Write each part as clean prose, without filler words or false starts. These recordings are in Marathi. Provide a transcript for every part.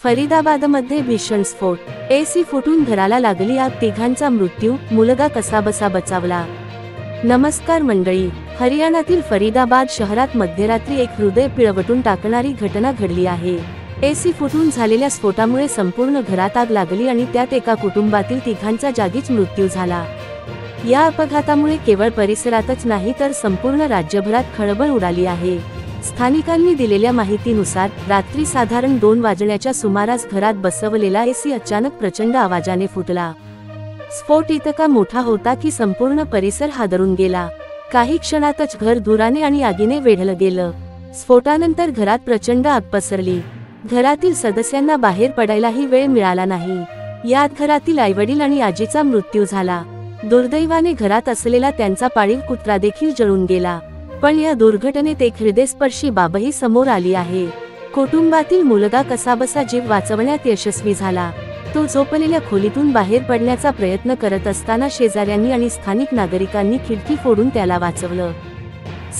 फरीदाबादमध्ये भीषण स्फोट, एसी फुटून घराला लागली आग, तिघांचा मृत्यू, मुलगा कसाबसा बचावला। नमस्कार मंडळी, हरियाणातील फरीदाबाद शहरात मध्यरात्री एक हृदय पिळवटून टाकणारी घटना घडली आहे। एसी फुटून झालेल्या स्फोटामुळे संपूर्ण घरात आग लागली आणि त्यात एका कुटुंबातील तिघांचा जागीच मृत्यू झाला। या अपघातामुळे केवळ परिसरातच नाही तर संपूर्ण राज्यभरात खळबळ उडाली आहे। स्थानिकांनी दिलेल्या माहितीनुसार रात्री साधारण 2 वाजण्याच्या सुमारास घरात बसवलेला एसी अचानक प्रचंड आवाजाने फुटला। स्फोट इतका मोठा होता की संपूर्ण परिसर हादरून गेला। काही क्षणातच घर धुराने आणि आगीने वेढलं गेलं। स्फोटानंतर घरात प्रचंड आग पसरली। घरातील सदस्यांना बाहेर पडायलाही वेळ मिळाला नाही। यात घरातील आईवडील आणि आजीचा मृत्यू झाला। दुर्दैवाने घरात असलेला त्यांचा पाळीव कुत्रा देखील जळून गेला। पण या दुर्घटनेत एक हृदयस्पर्शी बाबही समोर आली आहे। कुटुंबातील मुलगा कसाबसा जीव वाचवण्यात यशस्वी झाला। तो झोपलेल्या खोलीतून बाहेर पडण्याचा प्रयत्न करत असताना शेजाऱ्यांनी आणि स्थानिक नागरिकांनी खिडकी फोडून त्याला वाचवलं।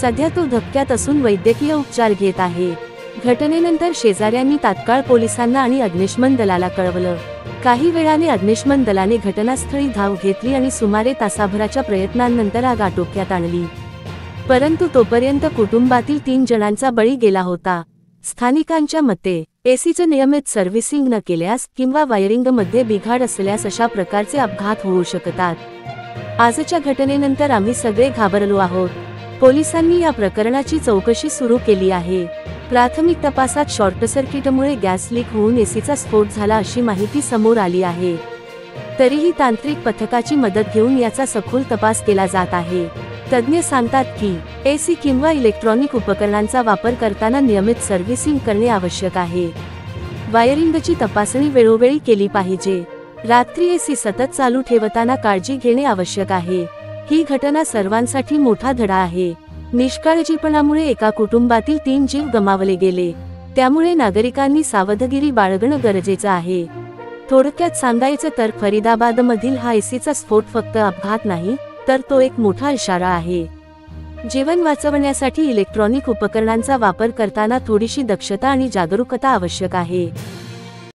सध्या तो धक्क्यात असून वैद्यकीय उपचार घेत आहे। घटनेनंतर शेजाऱ्यांनी तात्काळ पोलिसांना आणि अग्निशमन दलाला कळवलं। काही वेळाने अग्निशमन दलाने घटनास्थळी धाव घेतली आणि सुमारे तासाभराच्या प्रयत्नांनंतर आग आटोक्यात आणली। परंतु तोपर्यंत कुटुंबातील 3 जणांचा बळी गेला होता। स्थानिकांच्या मते एसीचं नियमित सर्व्हिसिंग न केल्यास किंवा वायरिंगमध्ये बिघाड असल्यास अशा प्रकारचे अपघात होऊ शकतात। आजच्या घटनेनंतर आम्ही सगळे घाबरलो आहोत। पोलिसांनी या प्रकरणाची चौकशी सुरू केली आहे। प्राथमिक तपासात शॉर्ट सर्किटमुळे गॅस लीक होऊन एसीचा स्फोट झाला अशी माहिती समोर आली आहे। तरीही तांत्रिक पथकाची मदत घेऊन याचा सखोल तपास केला जात आहे। तज्ञ सांगतात की एसी किंवा इलेक्ट्रॉनिक उपकरणांचा वापर करताना नियमित सर्व्हिसिंग करणे आवश्यक आहे। वायरिंगची तपासणी वेळोवेळी केली पाहिजे। रात्री एसी सतत चालू ठेवताना काळजी घेणे आवश्यक आहे। ही घटना सर्वांसाठी मोठा धडा आहे। निष्काळजीपणामुळे एका कुटुंबातील 3 जीव गमावले गेले। त्यामुळे नागरिकांनी सावधगिरी बाळगणं गरजेचं आहे। थोडक्यात सांगायचं तर फरीदाबादमधील हा एसीचा स्फोट फक्त अपघात नाही तर तो एक मोठा इशारा आहे। जीवन वाचवण्यासाठी इलेक्ट्रॉनिक उपकरणांचा वापर करताना थोडीशी दक्षता आणि जागरूकता आवश्यक आहे।